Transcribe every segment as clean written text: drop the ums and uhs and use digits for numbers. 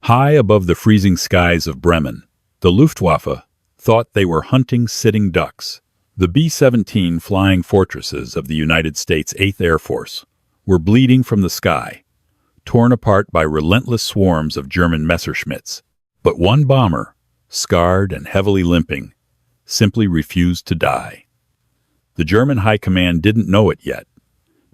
High above the freezing skies of Bremen, the Luftwaffe thought they were hunting sitting ducks. The B-17 flying fortresses of the United States 8th Air Force were bleeding from the sky, torn apart by relentless swarms of German Messerschmitts. But one bomber, scarred and heavily limping, simply refused to die. The German High Command didn't know it yet,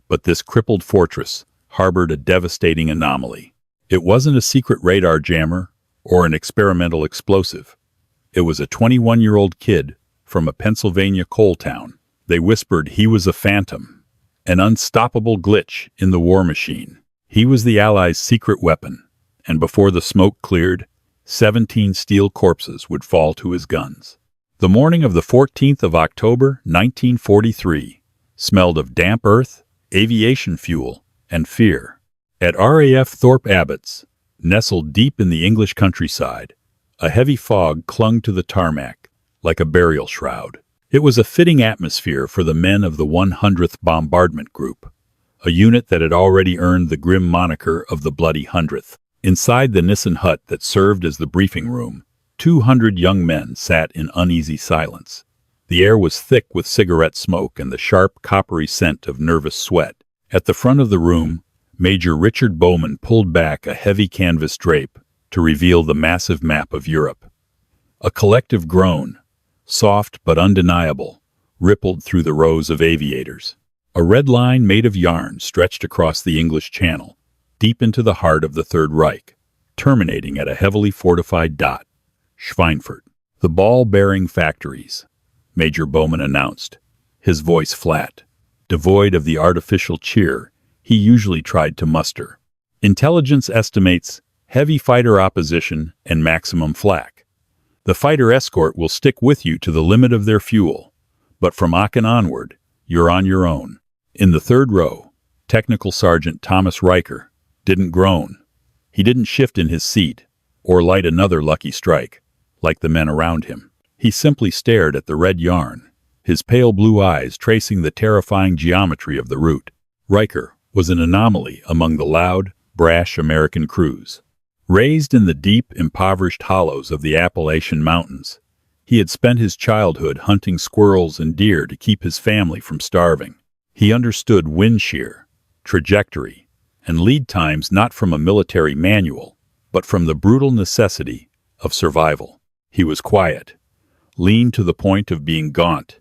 but this crippled fortress harbored a devastating anomaly. It wasn't a secret radar jammer or an experimental explosive. It was a 21-year-old kid from a Pennsylvania coal town. They whispered he was a phantom, an unstoppable glitch in the war machine. He was the Allies' secret weapon, and before the smoke cleared, 17 steel corpses would fall to his guns. The morning of the 14th of October, 1943, smelled of damp earth, aviation fuel, and fear. At RAF Thorpe Abbotts, nestled deep in the English countryside, a heavy fog clung to the tarmac like a burial shroud. It was a fitting atmosphere for the men of the 100th Bombardment Group, a unit that had already earned the grim moniker of the Bloody 100th. Inside the Nissen hut that served as the briefing room, 200 young men sat in uneasy silence. The air was thick with cigarette smoke and the sharp, coppery scent of nervous sweat. At the front of the room, Major Richard Bowman pulled back a heavy canvas drape to reveal the massive map of Europe. A collective groan, soft but undeniable, rippled through the rows of aviators. A red line made of yarn stretched across the English Channel, deep into the heart of the Third Reich, terminating at a heavily fortified dot, Schweinfurt. The ball-bearing factories, Major Bowman announced, his voice flat, devoid of the artificial cheer he usually tried to muster. Intelligence estimates heavy fighter opposition and maximum flak. The fighter escort will stick with you to the limit of their fuel, but from Aachen onward, you're on your own. In the third row, Technical Sergeant Thomas Riker didn't groan. He didn't shift in his seat or light another lucky strike, like the men around him. He simply stared at the red yarn, his pale blue eyes tracing the terrifying geometry of the route. Riker was an anomaly among the loud, brash American crews. Raised in the deep, impoverished hollows of the Appalachian Mountains, he had spent his childhood hunting squirrels and deer to keep his family from starving. He understood wind shear, trajectory, and lead times not from a military manual, but from the brutal necessity of survival. He was quiet, lean to the point of being gaunt,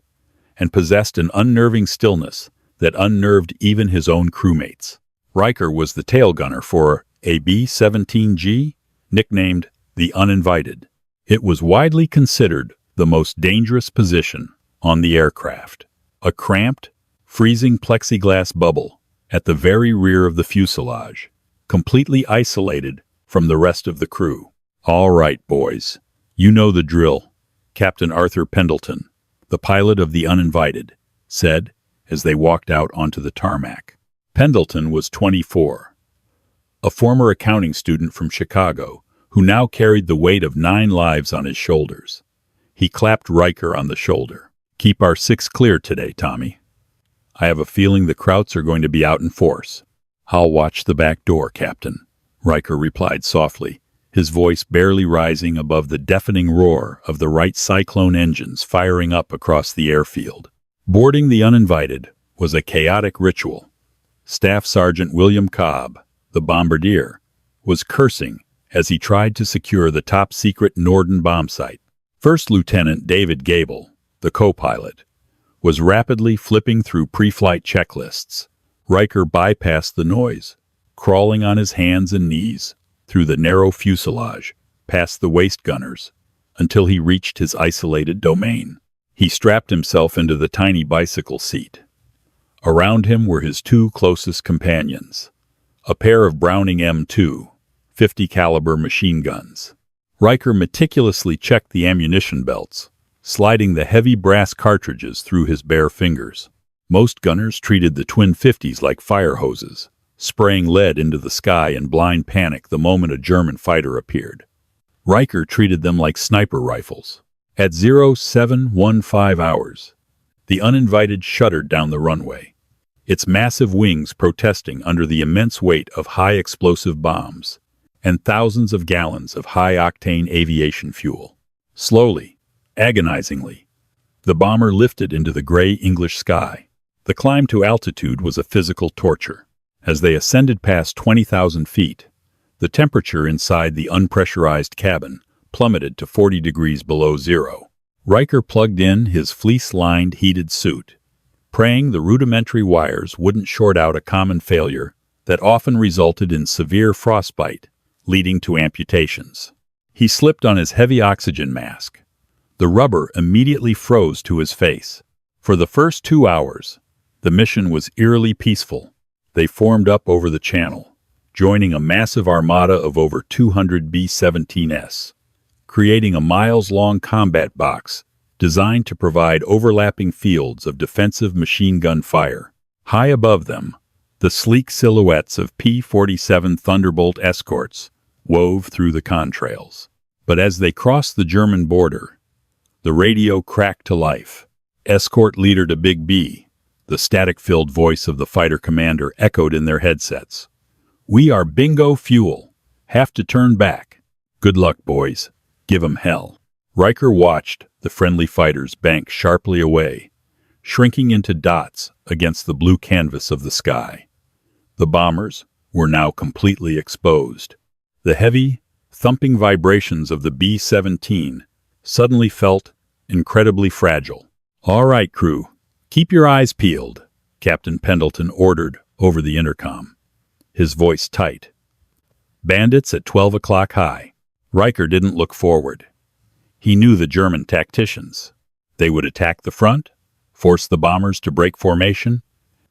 and possessed an unnerving stillness that unnerved even his own crewmates. Riker was the tail gunner for a B-17G, nicknamed the Uninvited. It was widely considered the most dangerous position on the aircraft. A cramped, freezing plexiglass bubble at the very rear of the fuselage, completely isolated from the rest of the crew. "All right, boys, you know the drill," Captain Arthur Pendleton, the pilot of the Uninvited, said as they walked out onto the tarmac. Pendleton was 24, a former accounting student from Chicago who now carried the weight of 9 lives on his shoulders. He clapped Riker on the shoulder. "Keep our 6 clear today, Tommy. I have a feeling the Krauts are going to be out in force." "I'll watch the back door, Captain," Riker replied softly, his voice barely rising above the deafening roar of the Wright Cyclone engines firing up across the airfield. Boarding the Uninvited was a chaotic ritual. Staff Sergeant William Cobb, the bombardier, was cursing as he tried to secure the top-secret Norden bomb site. First Lieutenant David Gable, the co-pilot, was rapidly flipping through pre-flight checklists. Riker bypassed the noise, crawling on his hands and knees through the narrow fuselage, past the waist gunners, until he reached his isolated domain. He strapped himself into the tiny bicycle seat. Around him were his 2 closest companions, a pair of Browning M2, 50 caliber machine guns. Riker meticulously checked the ammunition belts, sliding the heavy brass cartridges through his bare fingers. Most gunners treated the twin 50s like fire hoses, spraying lead into the sky in blind panic the moment a German fighter appeared. Riker treated them like sniper rifles. At 0715 hours, the Uninvited shuddered down the runway, its massive wings protesting under the immense weight of high-explosive bombs. and thousands of gallons of high-octane aviation fuel. Slowly, agonizingly, the bomber lifted into the gray English sky. The climb to altitude was a physical torture. As they ascended past 20,000 feet, the temperature inside the unpressurized cabin plummeted to 40 degrees below zero. Riker plugged in his fleece-lined heated suit, praying the rudimentary wires wouldn't short out a common failure that often resulted in severe frostbite, leading to amputations. He slipped on his heavy oxygen mask. The rubber immediately froze to his face. For the first 2 hours, the mission was eerily peaceful. They formed up over the channel, joining a massive armada of over 200 B-17's, creating a miles-long combat box designed to provide overlapping fields of defensive machine gun fire. High above them, the sleek silhouettes of P-47 Thunderbolt escorts wove through the contrails. But as they crossed the German border, the radio cracked to life. Escort leader to Big B, the static-filled voice of the fighter commander echoed in their headsets. "We are bingo fuel. Have to turn back. Good luck, boys. Give 'em hell." Riker watched the friendly fighters bank sharply away, shrinking into dots against the blue canvas of the sky. The bombers were now completely exposed. The heavy, thumping vibrations of the B-17 suddenly felt incredibly fragile. "All right, crew, keep your eyes peeled," Captain Pendleton ordered over the intercom, his voice tight. "Bandits at 12 o'clock high." Riker didn't look forward. He knew the German tacticians. They would attack the front, force the bombers to break formation,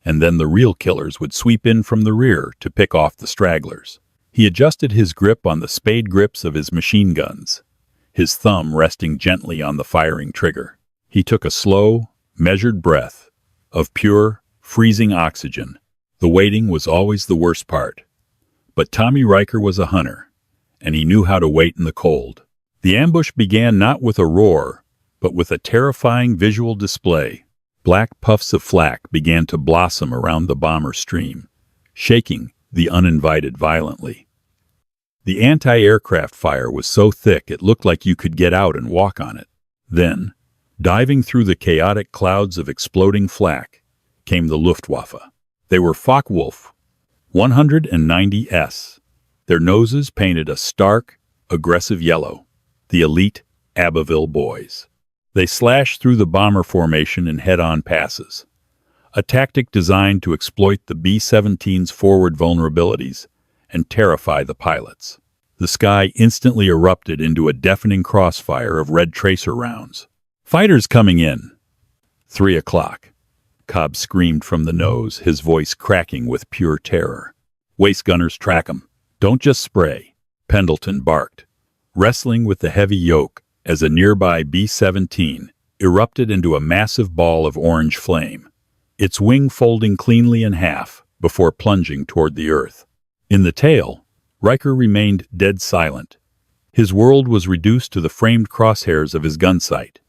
and then the real killers would sweep in from the rear to pick off the stragglers. He adjusted his grip on the spade grips of his machine guns, his thumb resting gently on the firing trigger. He took a slow, measured breath of pure, freezing oxygen. The waiting was always the worst part. But Tommy Riker was a hunter, and he knew how to wait in the cold. The ambush began not with a roar, but with a terrifying visual display. Black puffs of flak began to blossom around the bomber stream, shaking the uninvited violently. The anti-aircraft fire was so thick it looked like you could get out and walk on it. Then, diving through the chaotic clouds of exploding flak, came the Luftwaffe. They were Focke-Wulf 190s, their noses painted a stark, aggressive yellow, the elite Abbeville boys. They slashed through the bomber formation in head-on passes, a tactic designed to exploit the B-17's forward vulnerabilities and terrify the pilots. The sky instantly erupted into a deafening crossfire of red tracer rounds. "Fighters coming in." 3 o'clock. Cobb screamed from the nose, his voice cracking with pure terror. "Waist gunners, track 'em. Don't just spray." Pendleton barked, wrestling with the heavy yoke as a nearby B-17 erupted into a massive ball of orange flame, its wing folding cleanly in half before plunging toward the earth. In the tail, Riker remained dead silent. His world was reduced to the framed crosshairs of his gun sight.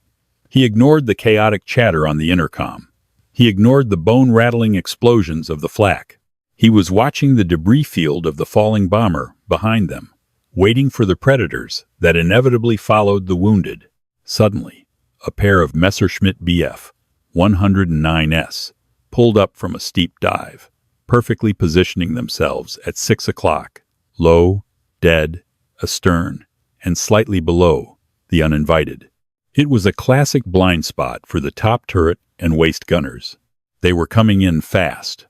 He ignored the chaotic chatter on the intercom. He ignored the bone-rattling explosions of the flak. He was watching the debris field of the falling bomber behind them, waiting for the predators that inevitably followed the wounded. Suddenly, a pair of Messerschmitt Bf 109s pulled up from a steep dive, perfectly positioning themselves at 6 o'clock, low, dead, astern, and slightly below the uninvited. It was a classic blind spot for the top turret and waist gunners. They were coming in fast,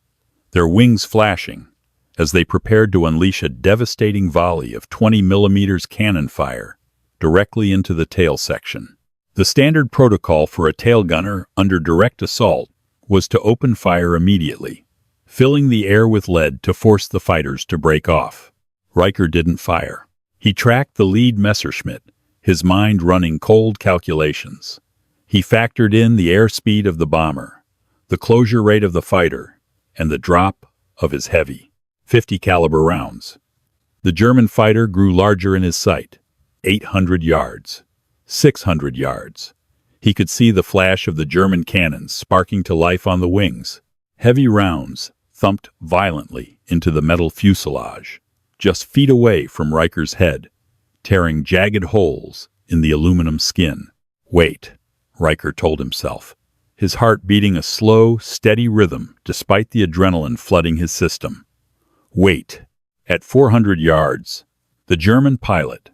their wings flashing, as they prepared to unleash a devastating volley of 20mm cannon fire directly into the tail section. The standard protocol for a tail gunner under direct assault was to open fire immediately, filling the air with lead to force the fighters to break off. Riker didn't fire. He tracked the lead Messerschmitt, his mind running cold calculations. He factored in the airspeed of the bomber, the closure rate of the fighter, and the drop of his heavy 50 caliber rounds. The German fighter grew larger in his sight. 800 yards. 600 yards. He could see the flash of the German cannons sparking to life on the wings. Heavy rounds thumped violently into the metal fuselage, just feet away from Riker's head, tearing jagged holes in the aluminum skin. Wait, Riker told himself, his heart beating a slow, steady rhythm despite the adrenaline flooding his system. Wait. At 400 yards, the German pilot,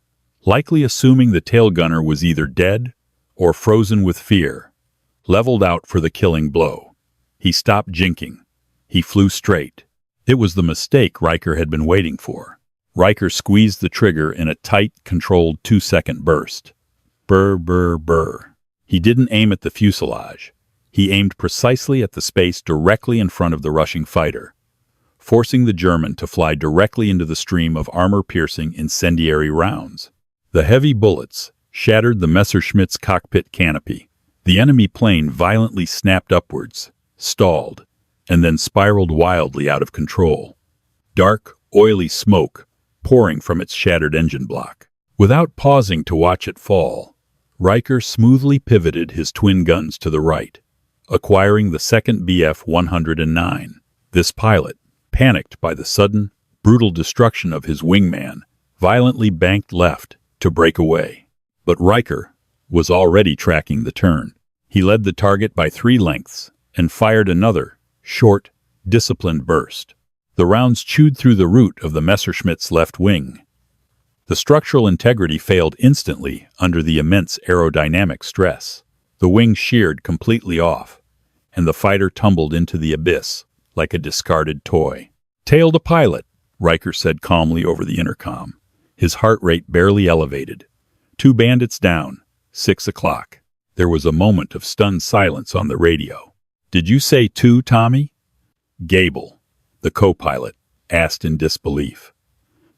likely assuming the tail gunner was either dead or frozen with fear, leveled out for the killing blow. He stopped jinking. He flew straight. It was the mistake Riker had been waiting for. Riker squeezed the trigger in a tight, controlled 2-second burst. Brr, brr, brr. He didn't aim at the fuselage. He aimed precisely at the space directly in front of the rushing fighter, forcing the German to fly directly into the stream of armor-piercing incendiary rounds. The heavy bullets shattered the Messerschmitt's cockpit canopy. The enemy plane violently snapped upwards, stalled, and then spiraled wildly out of control. Dark, oily smoke pouring from its shattered engine block. Without pausing to watch it fall, Riker smoothly pivoted his twin guns to the right, acquiring the second Bf-109. This pilot, panicked by the sudden, brutal destruction of his wingman, violently banked left to break away. But Riker was already tracking the turn. He led the target by 3 lengths and fired another, short, disciplined burst. The rounds chewed through the root of the Messerschmitt's left wing. The structural integrity failed instantly under the immense aerodynamic stress. The wing sheared completely off, and the fighter tumbled into the abyss like a discarded toy. "Tail to pilot," Riker said calmly over the intercom, his heart rate barely elevated. "2 bandits down, 6 o'clock. There was a moment of stunned silence on the radio. "Did you say 2, Tommy?" Gable, the co-pilot, asked in disbelief.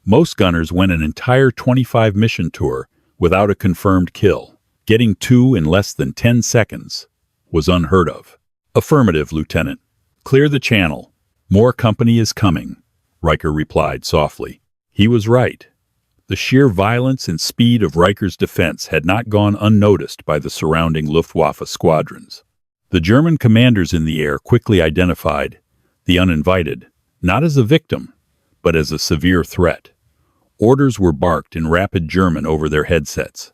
Most gunners went an entire 25-mission tour without a confirmed kill. Getting 2 in less than 10 seconds was unheard of. "Affirmative, Lieutenant. Clear the channel. More company is coming," Riker replied softly. He was right. The sheer violence and speed of Riker's defense had not gone unnoticed by the surrounding Luftwaffe squadrons. The German commanders in the air quickly identified the uninvited, not as a victim, but as a severe threat. Orders were barked in rapid German over their headsets.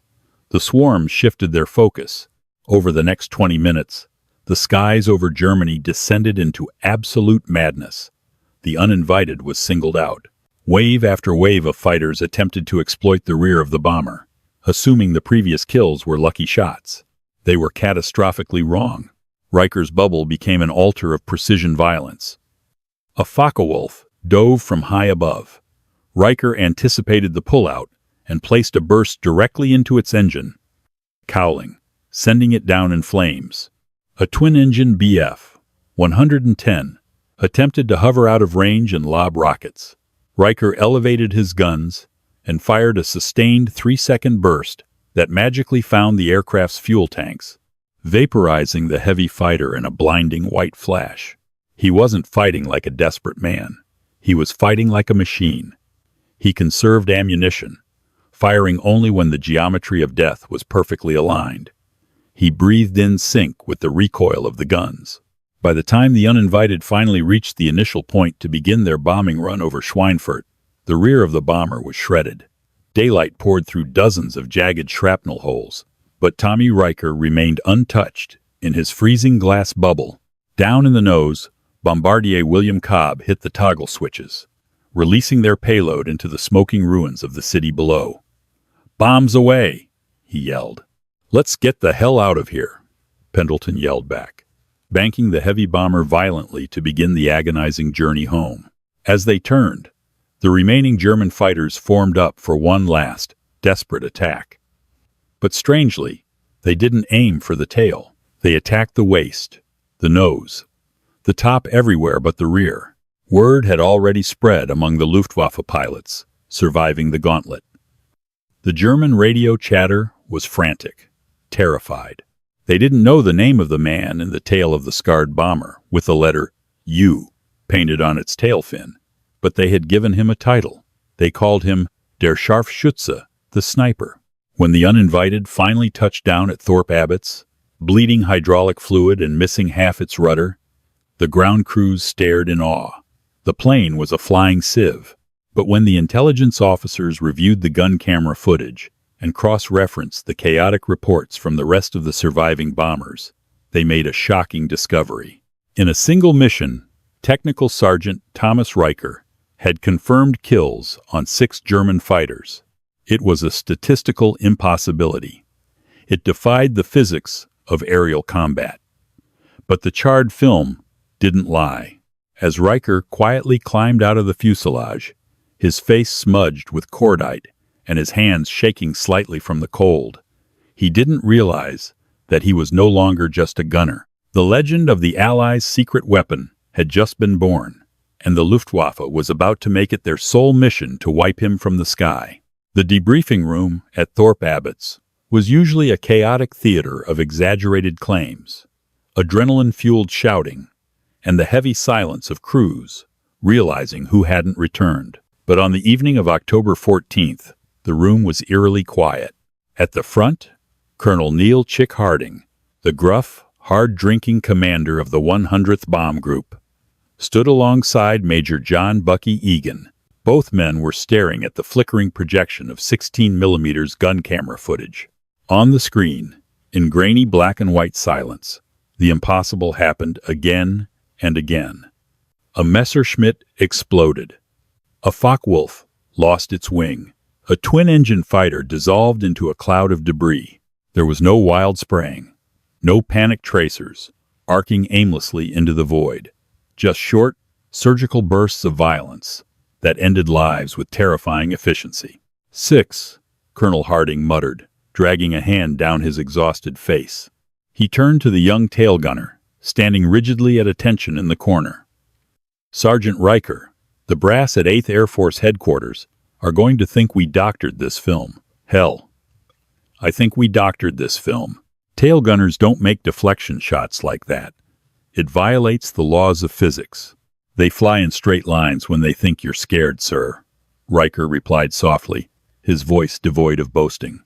The swarms shifted their focus. Over the next 20 minutes, the skies over Germany descended into absolute madness. The uninvited was singled out. Wave after wave of fighters attempted to exploit the rear of the bomber, assuming the previous kills were lucky shots. They were catastrophically wrong. Riker's bubble became an altar of precision violence. A Focke-Wulf dove from high above. Riker anticipated the pullout and placed a burst directly into its engine, cowling, sending it down in flames. A twin-engine Bf-110 attempted to hover out of range and lob rockets. Riker elevated his guns and fired a sustained 3-second burst that magically found the aircraft's fuel tanks, vaporizing the heavy fighter in a blinding white flash. He wasn't fighting like a desperate man. He was fighting like a machine. He conserved ammunition, firing only when the geometry of death was perfectly aligned. He breathed in sync with the recoil of the guns. By the time the uninvited finally reached the initial point to begin their bombing run over Schweinfurt, the rear of the bomber was shredded. Daylight poured through dozens of jagged shrapnel holes, but Tommy Riker remained untouched in his freezing glass bubble. Down in the nose, Bombardier William Cobb hit the toggle switches, releasing their payload into the smoking ruins of the city below. "Bombs away!" he yelled. "Let's get the hell out of here," Pendleton yelled back, banking the heavy bomber violently to begin the agonizing journey home. As they turned, the remaining German fighters formed up for one last, desperate attack. But strangely, they didn't aim for the tail. They attacked the waist, the nose, the top everywhere but the rear. Word had already spread among the Luftwaffe pilots surviving the gauntlet. The German radio chatter was frantic, terrified. They didn't know the name of the man in the tail of the scarred bomber with the letter U painted on its tail fin, but they had given him a title. They called him Der Scharfschütze, the sniper. When the uninvited finally touched down at Thorpe Abbotts, bleeding hydraulic fluid and missing half its rudder, the ground crews stared in awe. The plane was a flying sieve. But when the intelligence officers reviewed the gun camera footage and cross-referenced the chaotic reports from the rest of the surviving bombers, they made a shocking discovery. In a single mission, Technical Sergeant Thomas Riker had confirmed kills on 6 German fighters. It was a statistical impossibility. It defied the physics of aerial combat. But the charred film didn't lie. As Riker quietly climbed out of the fuselage, his face smudged with cordite and his hands shaking slightly from the cold, he didn't realize that he was no longer just a gunner. The legend of the Allies' secret weapon had just been born, and the Luftwaffe was about to make it their sole mission to wipe him from the sky. The debriefing room at Thorpe Abbott's was usually a chaotic theater of exaggerated claims, adrenaline-fueled shouting, and the heavy silence of crews realizing who hadn't returned. But on the evening of October 14th, the room was eerily quiet. At the front, Colonel Neil Chick Harding, the gruff, hard-drinking commander of the 100th Bomb Group, stood alongside Major John Bucky Egan. Both men were staring at the flickering projection of 16mm gun camera footage. On the screen, in grainy black and white silence, the impossible happened again and again. A Messerschmitt exploded. A Focke-Wulf lost its wing. A twin-engine fighter dissolved into a cloud of debris. There was no wild spraying, no panic tracers arcing aimlessly into the void. Just short, surgical bursts of violence that ended lives with terrifying efficiency. 6, Colonel Harding muttered, dragging a hand down his exhausted face. He turned to the young tail gunner, standing rigidly at attention in the corner. Sergeant Riker, the brass at 8th Air Force Headquarters are going to think we doctored this film. Hell, I think we doctored this film. Tail gunners don't make deflection shots like that. It violates the laws of physics. They fly in straight lines when they think you're scared, sir, Riker replied softly, his voice devoid of boasting.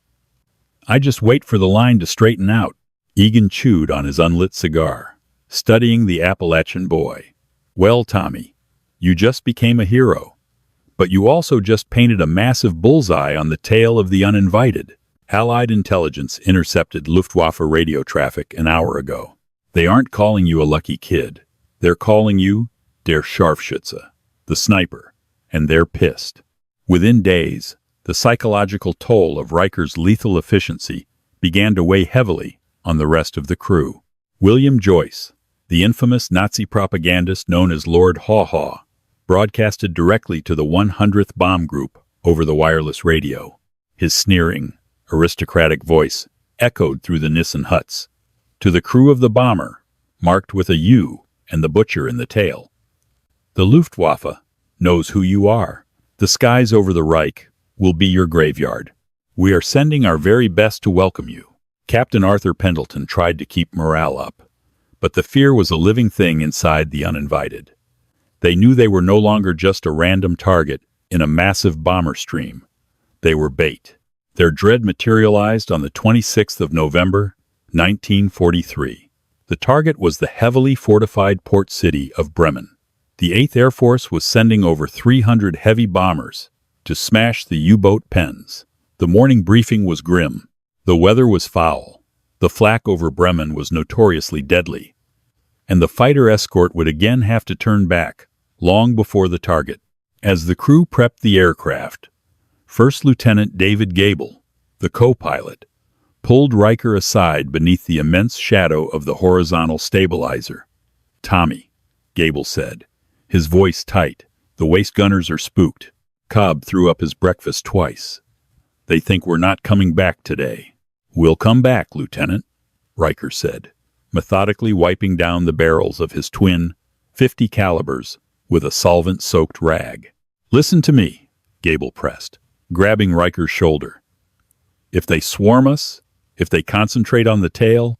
I just wait for the line to straighten out. Egan chewed on his unlit cigar, studying the Appalachian boy. Well, Tommy, you just became a hero. But you also just painted a massive bullseye on the tail of the uninvited. Allied intelligence intercepted Luftwaffe radio traffic an hour ago. They aren't calling you a lucky kid. They're calling you der Scharfschütze, the sniper, and they're pissed. Within days, the psychological toll of Riker's lethal efficiency began to weigh heavily on the rest of the crew. William Joyce, the infamous Nazi propagandist known as Lord Haw Haw, broadcasted directly to the 100th Bomb Group over the wireless radio. His sneering, aristocratic voice echoed through the Nissen huts. To the crew of the bomber, marked with a U and the butcher in the tail. The Luftwaffe knows who you are. The skies over the Reich will be your graveyard. We are sending our very best to welcome you. Captain Arthur Pendleton tried to keep morale up, but the fear was a living thing inside the uninvited. They knew they were no longer just a random target in a massive bomber stream. They were bait. Their dread materialized on the 26th of November, 1943. The target was the heavily fortified port city of Bremen. The 8th Air Force was sending over 300 heavy bombers to smash the U-boat pens. The morning briefing was grim. The weather was foul. The flak over Bremen was notoriously deadly. And the fighter escort would again have to turn back, long before the target. As the crew prepped the aircraft, First Lieutenant David Gable, the co-pilot, pulled Riker aside beneath the immense shadow of the horizontal stabilizer. "Tommy," Gable said, his voice tight, "the waist gunners are spooked." Cobb threw up his breakfast twice. "They think we're not coming back today." "We'll come back, Lieutenant," Riker said, methodically wiping down the barrels of his twin .50 calibers with a solvent-soaked rag. "Listen to me," Gable pressed, grabbing Riker's shoulder. "If they swarm us, if they concentrate on the tail,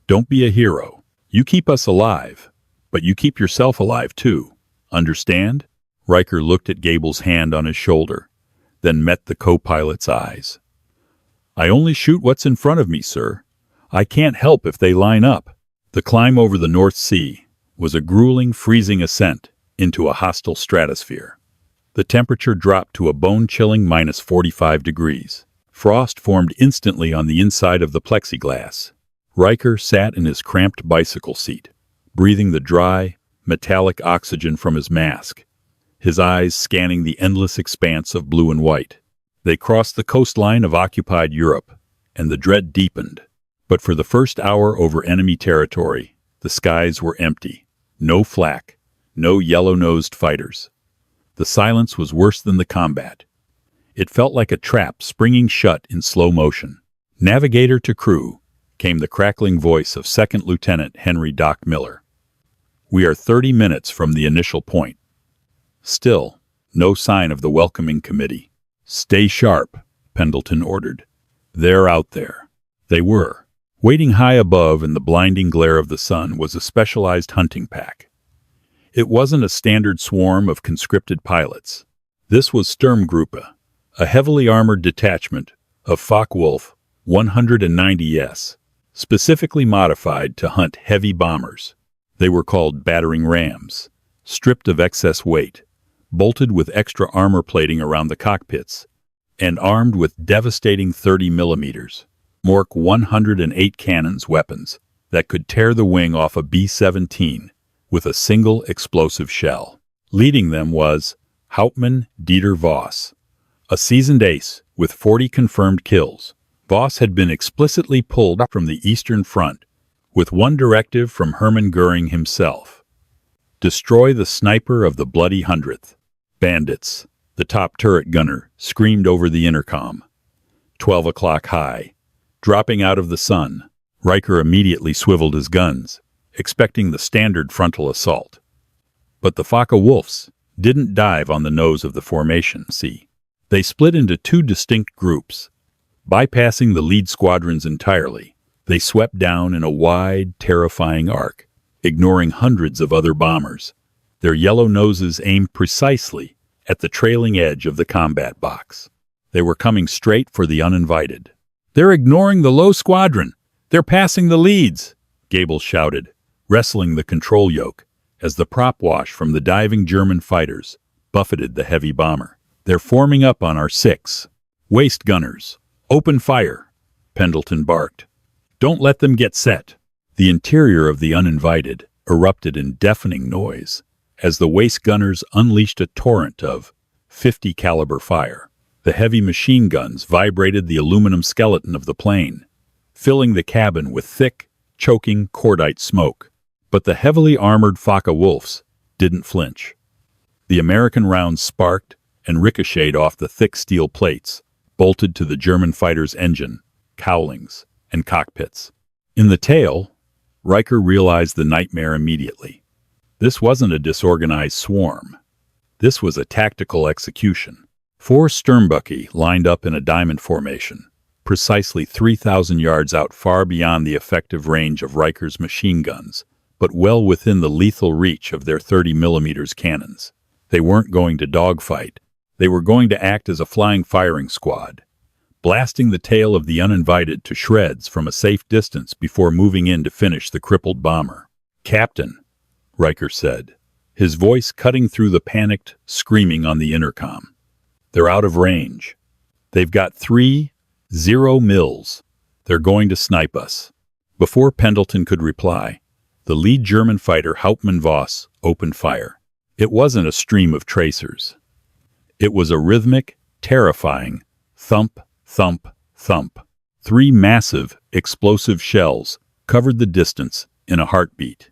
don't be a hero. You keep us alive, but you keep yourself alive too. Understand?" Riker looked at Gable's hand on his shoulder, then met the co-pilot's eyes. "I only shoot what's in front of me, sir. I can't help if they line up." The climb over the North Sea was a grueling, freezing ascent into a hostile stratosphere. The temperature dropped to a bone-chilling -45 degrees. Frost formed instantly on the inside of the plexiglass. Riker sat in his cramped bicycle seat, breathing the dry, metallic oxygen from his mask, his eyes scanning the endless expanse of blue and white. They crossed the coastline of occupied Europe, and the dread deepened. But for the first hour over enemy territory, the skies were empty. No flak, no yellow-nosed fighters. The silence was worse than the combat. It felt like a trap springing shut in slow motion. Navigator to crew, came the crackling voice of Second Lieutenant Henry Doc Miller. We are 30 minutes from the initial point. Still, no sign of the welcoming committee. Stay sharp, Pendleton ordered. They're out there. They were. Waiting high above in the blinding glare of the sun was a specialized hunting pack. It wasn't a standard swarm of conscripted pilots. This was Sturmgruppe, a heavily armored detachment of Focke-Wulf 190s, specifically modified to hunt heavy bombers. They were called battering rams, stripped of excess weight, bolted with extra armor plating around the cockpits, and armed with devastating 30mm, Mark 108 cannons weapons that could tear the wing off a B-17 with a single explosive shell. Leading them was Hauptmann Dieter Voss, a seasoned ace with 40 confirmed kills. Voss had been explicitly pulled from the Eastern Front with one directive from Hermann Goering himself: destroy the sniper of the bloody 100th. Bandits, the top turret gunner screamed over the intercom. 12 o'clock high. Dropping out of the sun, Riker immediately swiveled his guns, expecting the standard frontal assault. But the Focke-Wulfs didn't dive on the nose of the formation. They split into two distinct groups. Bypassing the lead squadrons entirely, they swept down in a wide, terrifying arc, ignoring hundreds of other bombers. Their yellow noses aimed precisely at the trailing edge of the combat box. They were coming straight for the uninvited. "They're ignoring the low squadron! They're passing the leads!" Gable shouted, wrestling the control yoke, as the prop wash from the diving German fighters buffeted the heavy bomber. "They're forming up on our 6. Waist gunners, open fire!" Pendleton barked. "Don't let them get set." The interior of the uninvited erupted in deafening noise as the waist gunners unleashed a torrent of 50 caliber fire. The heavy machine guns vibrated the aluminum skeleton of the plane, filling the cabin with thick, choking cordite smoke. But the heavily armored Focke-Wulfs didn't flinch. The American rounds sparked and ricocheted off the thick steel plates, bolted to the German fighter's engine, cowlings, and cockpits. In the tail, Riker realized the nightmare immediately. This wasn't a disorganized swarm. This was a tactical execution. 4 Sturmböcke lined up in a diamond formation, precisely 3,000 yards out, far beyond the effective range of Riker's machine guns, but well within the lethal reach of their 30mm cannons. They weren't going to dogfight. They were going to act as a flying firing squad, blasting the tail of the uninvited to shreds from a safe distance before moving in to finish the crippled bomber. "Captain," Riker said, his voice cutting through the panicked screaming on the intercom. "They're out of range. They've got 3-0 mils. They're going to snipe us." Before Pendleton could reply, the lead German fighter Hauptmann Voss opened fire. It wasn't a stream of tracers. It was a rhythmic, terrifying thump, thump, thump. 3 massive, explosive shells covered the distance in a heartbeat.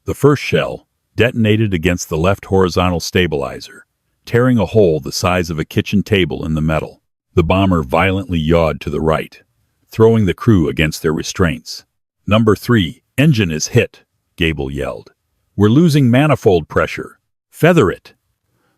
The first shell detonated against the left horizontal stabilizer, tearing a hole the size of a kitchen table in the metal. The bomber violently yawed to the right, throwing the crew against their restraints. "Number 3, engine is hit," Gable yelled. "We're losing manifold pressure. Feather it!"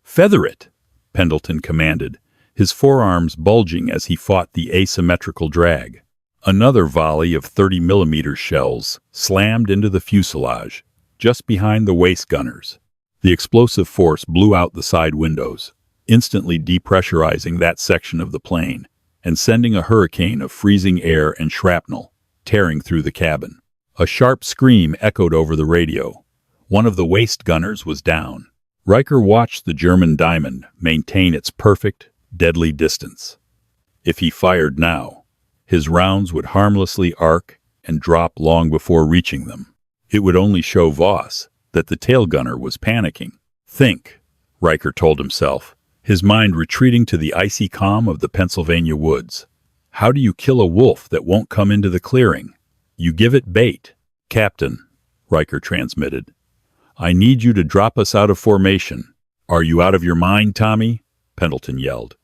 "Feather it!" Pendleton commanded, his forearms bulging as he fought the asymmetrical drag. Another volley of 30mm shells slammed into the fuselage, just behind the waist gunners. The explosive force blew out the side windows, instantly depressurizing that section of the plane and sending a hurricane of freezing air and shrapnel tearing through the cabin. A sharp scream echoed over the radio. One of the waist gunners was down. Riker watched the German diamond maintain its perfect, deadly distance. If he fired now, his rounds would harmlessly arc and drop long before reaching them. It would only show Voss that the tail gunner was panicking. Think, Riker told himself, his mind retreating to the icy calm of the Pennsylvania woods. How do you kill a wolf that won't come into the clearing? You give it bait. Captain, Riker transmitted, I need you to drop us out of formation. Are you out of your mind, Tommy? Pendleton yelled.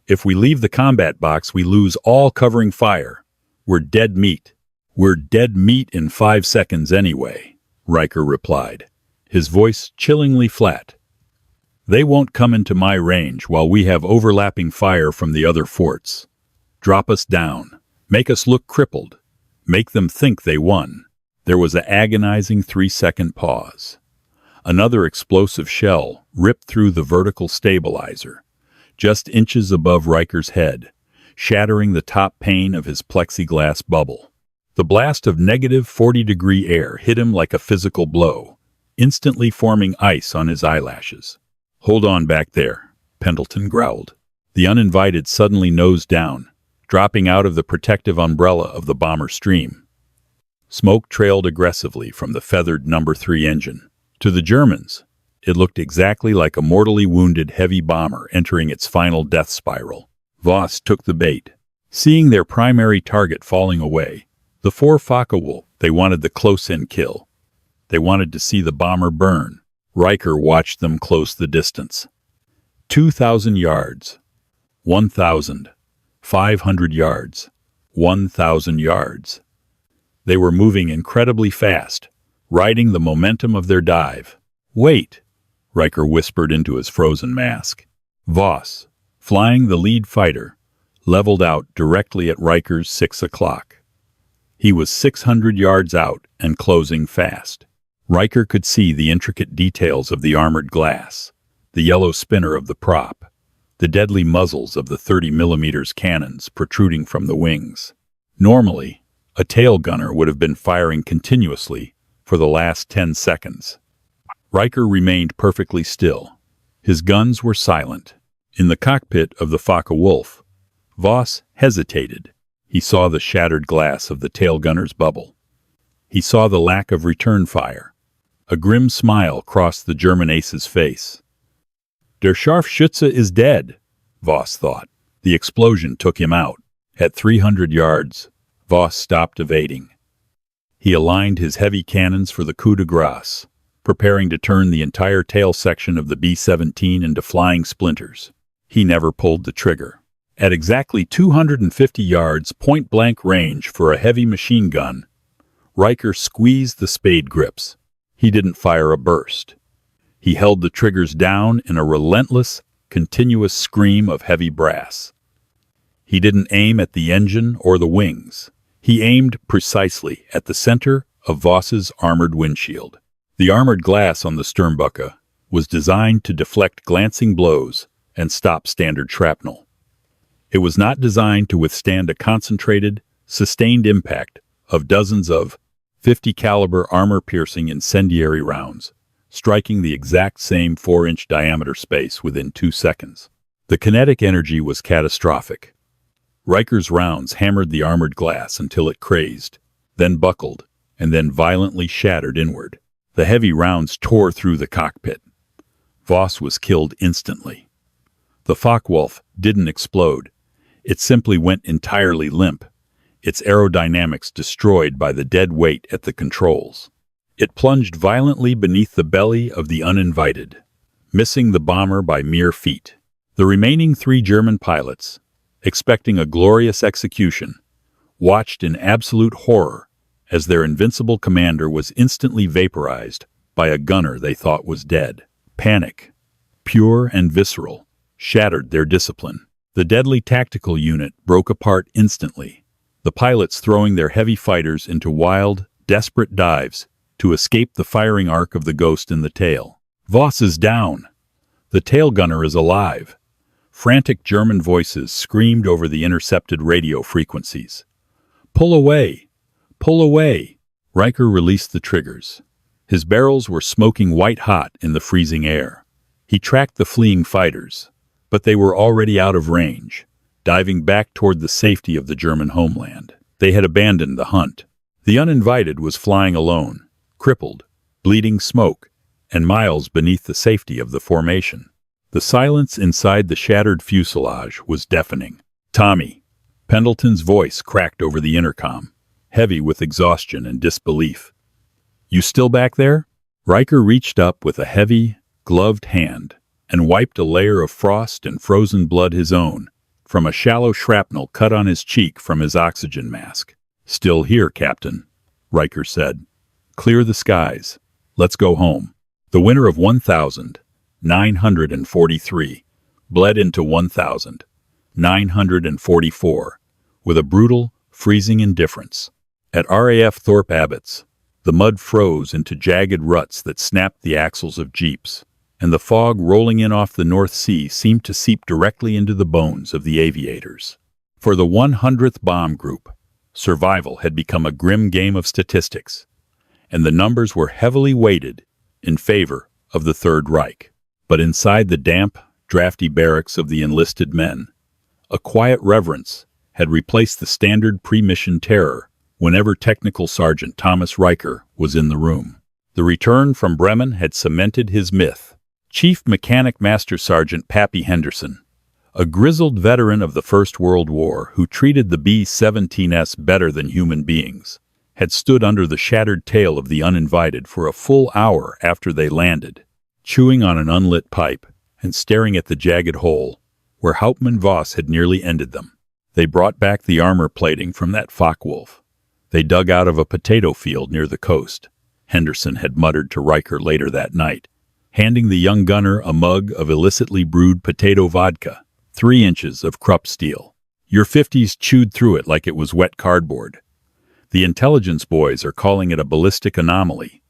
If we leave the combat box, we lose all covering fire. We're dead meat. We're dead meat in 5 seconds anyway, Riker replied, his voice chillingly flat. They won't come into my range while we have overlapping fire from the other forts. Drop us down. Make us look crippled. Make them think they won. There was an agonizing 3-second pause. Another explosive shell ripped through the vertical stabilizer, just inches above Riker's head, shattering the top pane of his plexiglass bubble. The blast of negative 40-degree air hit him like a physical blow, instantly forming ice on his eyelashes. Hold on back there, Pendleton growled. The uninvited suddenly nosed down, dropping out of the protective umbrella of the bomber stream. Smoke trailed aggressively from the feathered No. 3 engine. To the Germans, it looked exactly like a mortally wounded heavy bomber entering its final death spiral. Voss took the bait. Seeing their primary target falling away, the 4 Focke-Wulf, they wanted the close-in kill. They wanted to see the bomber burn. Riker watched them close the distance. 2,000 yards. 1,000. 500 yards. 1,000 yards. They were moving incredibly fast, riding the momentum of their dive. Wait, Riker whispered into his frozen mask. Voss, flying the lead fighter, leveled out directly at Riker's 6 o'clock. He was 600 yards out and closing fast. Riker could see the intricate details of the armored glass, the yellow spinner of the prop, the deadly muzzles of the 30mm cannons protruding from the wings. Normally, a tail gunner would have been firing continuously for the last 10 seconds. Riker remained perfectly still. His guns were silent. In the cockpit of the Focke-Wulf, Voss hesitated. He saw the shattered glass of the tail gunner's bubble. He saw the lack of return fire. A grim smile crossed the German ace's face. Der Scharfschütze is dead, Voss thought. The explosion took him out. At 300 yards, Voss stopped evading. He aligned his heavy cannons for the coup de grace, preparing to turn the entire tail section of the B-17 into flying splinters. He never pulled the trigger. At exactly 250 yards point-blank range for a heavy machine gun, Riker squeezed the spade grips. He didn't fire a burst. He held the triggers down in a relentless, continuous scream of heavy brass. He didn't aim at the engine or the wings. He aimed precisely at the center of Voss's armored windshield. The armored glass on the Sternbucke was designed to deflect glancing blows and stop standard shrapnel. It was not designed to withstand a concentrated, sustained impact of dozens of 50-caliber armor-piercing incendiary rounds, striking the exact same 4-inch diameter space within 2 seconds. The kinetic energy was catastrophic. Riker's rounds hammered the armored glass until it crazed, then buckled, and then violently shattered inward. The heavy rounds tore through the cockpit. Voss was killed instantly. The Focke-Wulf didn't explode. It simply went entirely limp, its aerodynamics destroyed by the dead weight at the controls. It plunged violently beneath the belly of the uninvited, missing the bomber by mere feet. The remaining 3 German pilots, expecting a glorious execution, watched in absolute horror as their invincible commander was instantly vaporized by a gunner they thought was dead. Panic, pure and visceral, shattered their discipline. The deadly tactical unit broke apart instantly, the pilots throwing their heavy fighters into wild, desperate dives to escape the firing arc of the ghost in the tail. Voss is down. The tail gunner is alive. Frantic German voices screamed over the intercepted radio frequencies. Pull away! Pull away! Riker released the triggers. His barrels were smoking white-hot in the freezing air. He tracked the fleeing fighters, but they were already out of range, diving back toward the safety of the German homeland. They had abandoned the hunt. The uninvited was flying alone, crippled, bleeding smoke, and miles beneath the safety of the formation. The silence inside the shattered fuselage was deafening. "Tommy," Pendleton's voice cracked over the intercom, heavy with exhaustion and disbelief. "You still back there?" Riker reached up with a heavy, gloved hand and wiped a layer of frost and frozen blood his own from a shallow shrapnel cut on his cheek from his oxygen mask. "Still here, Captain," Riker said. "Clear the skies. Let's go home." The winter of 1943 bled into 1944 with a brutal, freezing indifference. At RAF Thorpe Abbotts, the mud froze into jagged ruts that snapped the axles of jeeps, and the fog rolling in off the North Sea seemed to seep directly into the bones of the aviators. For the 100th Bomb Group, survival had become a grim game of statistics, and the numbers were heavily weighted in favor of the Third Reich. But inside the damp, drafty barracks of the enlisted men, a quiet reverence had replaced the standard pre-mission terror whenever Technical Sergeant Thomas Riker was in the room. The return from Bremen had cemented his myth. Chief Mechanic Master Sergeant Pappy Henderson, a grizzled veteran of the First World War who treated the B-17's better than human beings, had stood under the shattered tail of the uninvited for a full hour after they landed, chewing on an unlit pipe and staring at the jagged hole where Hauptmann Voss had nearly ended them. They brought back the armor plating from that Focke-Wulf they dug out of a potato field near the coast, Henderson had muttered to Riker later that night, handing the young gunner a mug of illicitly brewed potato vodka, 3 inches of Krupp steel. "Your 50s chewed through it like it was wet cardboard. The intelligence boys are calling it a ballistic anomaly.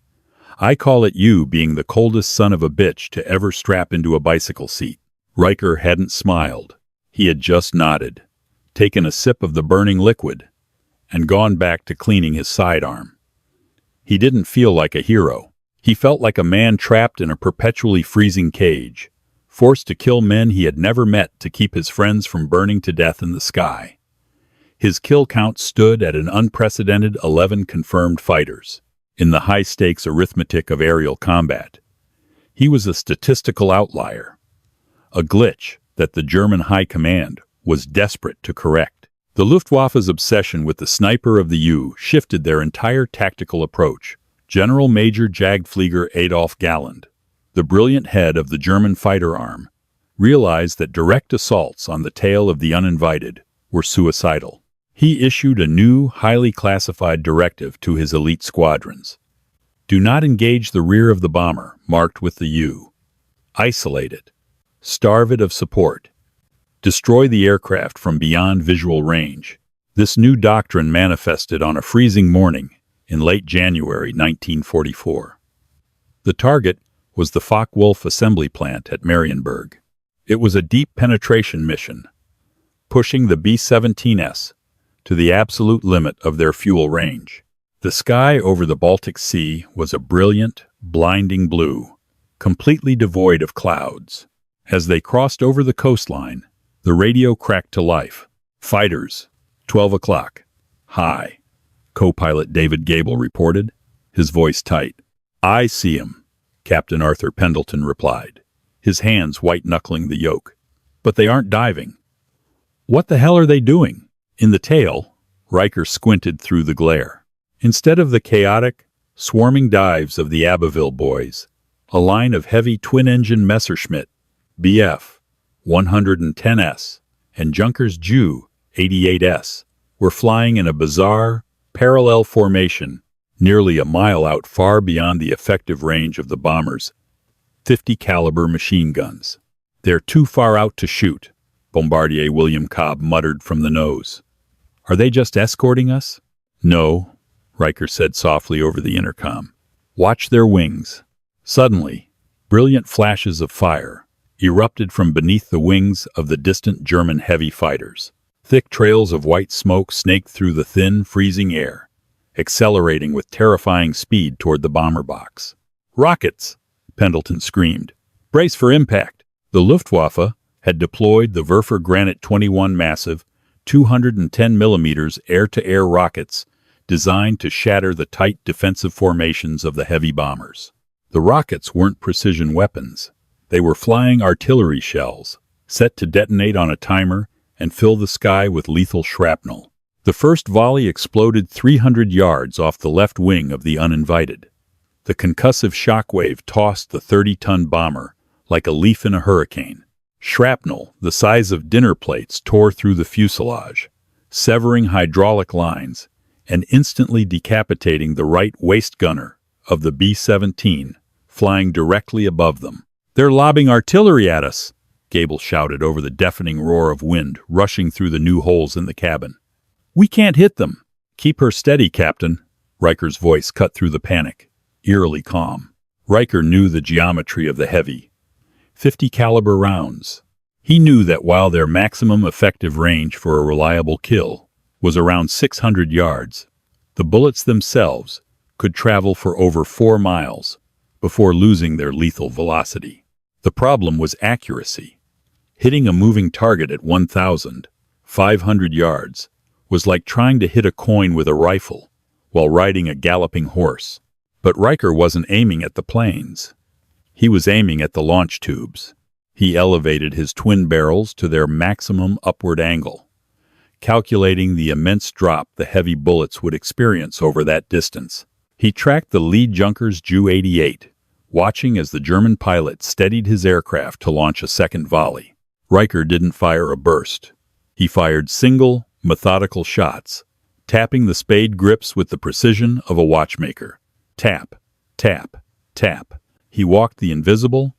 I call it you being the coldest son of a bitch to ever strap into a bicycle seat." Riker hadn't smiled. He had just nodded, taken a sip of the burning liquid, and gone back to cleaning his sidearm. He didn't feel like a hero. He felt like a man trapped in a perpetually freezing cage, forced to kill men he had never met to keep his friends from burning to death in the sky. His kill count stood at an unprecedented 11 confirmed fighters. In the high-stakes arithmetic of aerial combat, he was a statistical outlier, a glitch that the German High Command was desperate to correct. The Luftwaffe's obsession with the sniper of the U shifted their entire tactical approach. General Major Jagdflieger Adolf Galland, the brilliant head of the German fighter arm, realized that direct assaults on the tail of the uninvited were suicidal. He issued a new, highly classified directive to his elite squadrons. Do not engage the rear of the bomber marked with the U. Isolate it. Starve it of support. Destroy the aircraft from beyond visual range. This new doctrine manifested on a freezing morning in late January 1944. The target was the Focke-Wulf assembly plant at Marienburg. It was a deep penetration mission, pushing the B-17's to the absolute limit of their fuel range. The sky over the Baltic Sea was a brilliant, blinding blue, completely devoid of clouds. As they crossed over the coastline, the radio cracked to life. "Fighters, 12 o'clock. High," co-pilot David Gable reported, his voice tight. "I see 'em," Captain Arthur Pendleton replied, his hands white-knuckling the yoke. "But they aren't diving. What the hell are they doing?" In the tail, Riker squinted through the glare. Instead of the chaotic, swarming dives of the Abbeville boys, a line of heavy twin-engine Messerschmitt Bf 110s and Junkers Ju 88s were flying in a bizarre, parallel formation nearly a mile out, far beyond the effective range of the bomber's 50 caliber machine guns. "They're too far out to shoot," Bombardier William Cobb muttered from the nose. "Are they just escorting us?" "No," Riker said softly over the intercom. "Watch their wings." Suddenly, brilliant flashes of fire erupted from beneath the wings of the distant German heavy fighters. Thick trails of white smoke snaked through the thin, freezing air, accelerating with terrifying speed toward the bomber box. "Rockets!" Pendleton screamed. Brace for impact. The Luftwaffe had deployed the Werfer Granit 21 massive 210 mm air-to-air rockets designed to shatter the tight defensive formations of the heavy bombers. The rockets weren't precision weapons. They were flying artillery shells, set to detonate on a timer and fill the sky with lethal shrapnel. The first volley exploded 300 yards off the left wing of the Uninvited. The concussive shockwave tossed the 30-ton bomber like a leaf in a hurricane. Shrapnel, the size of dinner plates, tore through the fuselage, severing hydraulic lines and instantly decapitating the right waist gunner of the B-17 flying directly above them. "They're lobbing artillery at us," Gable shouted over the deafening roar of wind rushing through the new holes in the cabin. "We can't hit them." "Keep her steady, Captain." Riker's voice cut through the panic, eerily calm. Riker knew the geometry of the heavy 50 caliber rounds. He knew that while their maximum effective range for a reliable kill was around 600 yards, the bullets themselves could travel for over 4 miles before losing their lethal velocity. The problem was accuracy. Hitting a moving target at 1,500 yards was like trying to hit a coin with a rifle while riding a galloping horse. But Riker wasn't aiming at the planes. He was aiming at the launch tubes. He elevated his twin barrels to their maximum upward angle, calculating the immense drop the heavy bullets would experience over that distance. He tracked the lead junker's Ju-88, watching as the German pilot steadied his aircraft to launch a second volley. Riker didn't fire a burst. He fired single, methodical shots, tapping the spade grips with the precision of a watchmaker. Tap, tap, tap. He walked the invisible,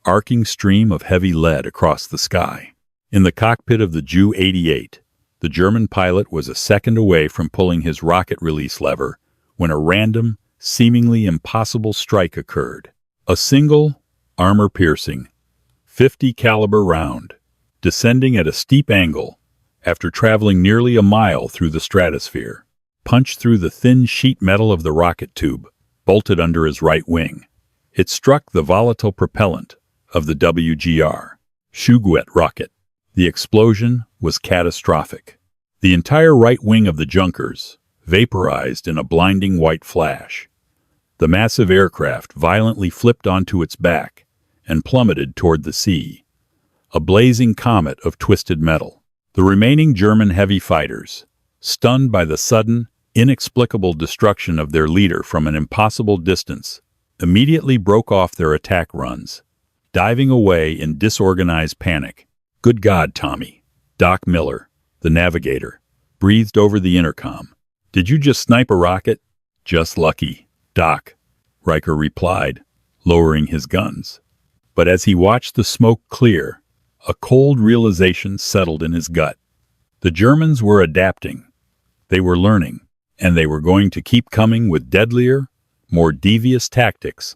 arcing stream of heavy lead across the sky. In the cockpit of the Ju-88, the German pilot was a second away from pulling his rocket release lever when a random, seemingly impossible strike occurred. A single, armor-piercing, 50 caliber round, descending at a steep angle after traveling nearly a mile through the stratosphere, punched through the thin sheet metal of the rocket tube, bolted under his right wing. It struck the volatile propellant of the WGR Shugwet rocket. The explosion was catastrophic. The entire right wing of the Junkers vaporized in a blinding white flash. The massive aircraft violently flipped onto its back and plummeted toward the sea, a blazing comet of twisted metal. The remaining German heavy fighters, stunned by the sudden, inexplicable destruction of their leader from an impossible distance, immediately broke off their attack runs, diving away in disorganized panic. "Good God, Tommy," Doc Miller, the navigator, breathed over the intercom. "Did you just snipe a rocket?" "Just lucky, Doc," Riker replied, lowering his guns. But as he watched the smoke clear, a cold realization settled in his gut. The Germans were adapting. They were learning, and they were going to keep coming with deadlier, more devious tactics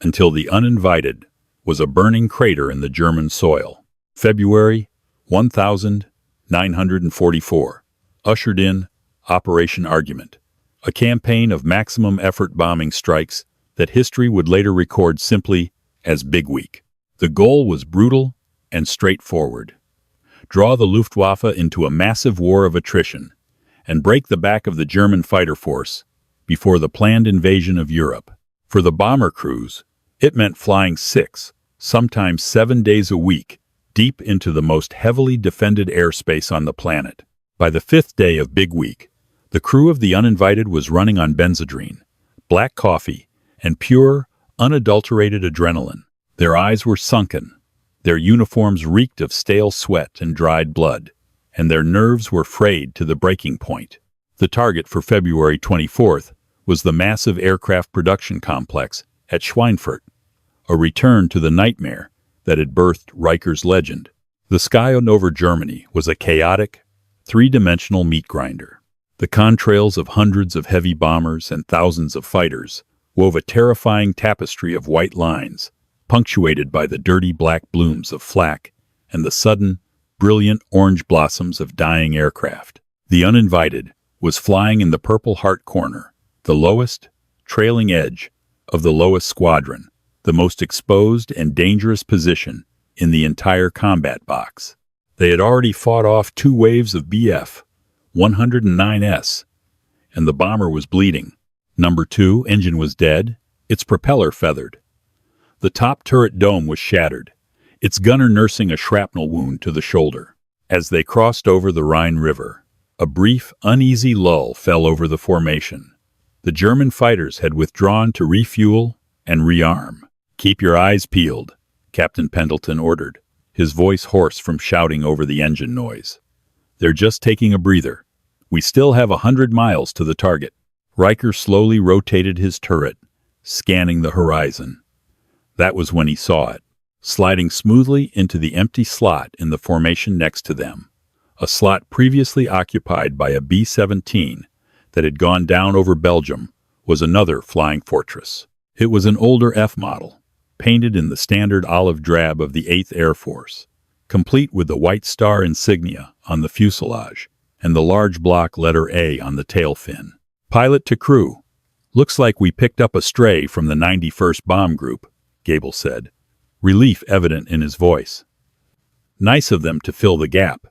until the Uninvited was a burning crater in the German soil. February 1944 ushered in Operation Argument, a campaign of maximum effort bombing strikes that history would later record simply as Big Week. The goal was brutal and straightforward. Draw the Luftwaffe into a massive war of attrition and break the back of the German fighter force before the planned invasion of Europe. For the bomber crews, it meant flying 6, sometimes 7 days a week, deep into the most heavily defended airspace on the planet. By the 5th day of Big Week, the crew of the Uninvited was running on benzodrine, black coffee, and pure, unadulterated adrenaline. Their eyes were sunken, their uniforms reeked of stale sweat and dried blood, and their nerves were frayed to the breaking point. The target for February 24th was the massive aircraft production complex at Schweinfurt, a return to the nightmare that had birthed Riker's legend. The sky over Germany was a chaotic, three-dimensional meat grinder. The contrails of hundreds of heavy bombers and thousands of fighters wove a terrifying tapestry of white lines, punctuated by the dirty black blooms of flak and the sudden, brilliant orange blossoms of dying aircraft. The Uninvited was flying in the Purple Heart corner, the lowest, trailing edge of the lowest squadron, the most exposed and dangerous position in the entire combat box. They had already fought off 2 waves of Bf-109s, and the bomber was bleeding. Number 2 engine was dead, its propeller feathered. The top turret dome was shattered, its gunner nursing a shrapnel wound to the shoulder. As they crossed over the Rhine River, a brief, uneasy lull fell over the formation. The German fighters had withdrawn to refuel and rearm. "Keep your eyes peeled," Captain Pendleton ordered, his voice hoarse from shouting over the engine noise. "They're just taking a breather. We still have 100 miles to the target." Riker slowly rotated his turret, scanning the horizon. That was when he saw it, sliding smoothly into the empty slot in the formation next to them, a slot previously occupied by a B-17 that had gone down over Belgium. Was another flying fortress. It was an older F model, painted in the standard olive drab of the 8th Air Force, complete with the white star insignia on the fuselage and the large block letter A on the tail fin. Pilot to crew, "Looks like we picked up a stray from the 91st Bomb Group," Gable said, relief evident in his voice. "Nice of them to fill the gap.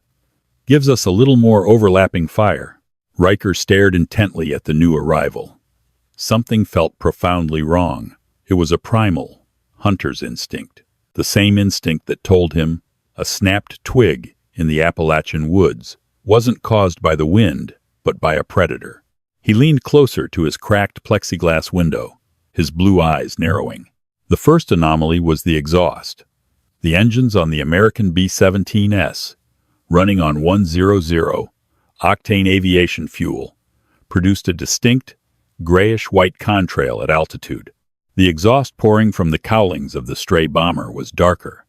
Gives us a little more overlapping fire." Riker stared intently at the new arrival. Something felt profoundly wrong. It was a primal, hunter's instinct, the same instinct that told him a snapped twig in the Appalachian woods wasn't caused by the wind, but by a predator. He leaned closer to his cracked plexiglass window, his blue eyes narrowing. The first anomaly was the exhaust. The engines on the American B-17's, running on 100-octane aviation fuel, produced a distinct, grayish-white contrail at altitude. The exhaust pouring from the cowlings of the stray bomber was darker,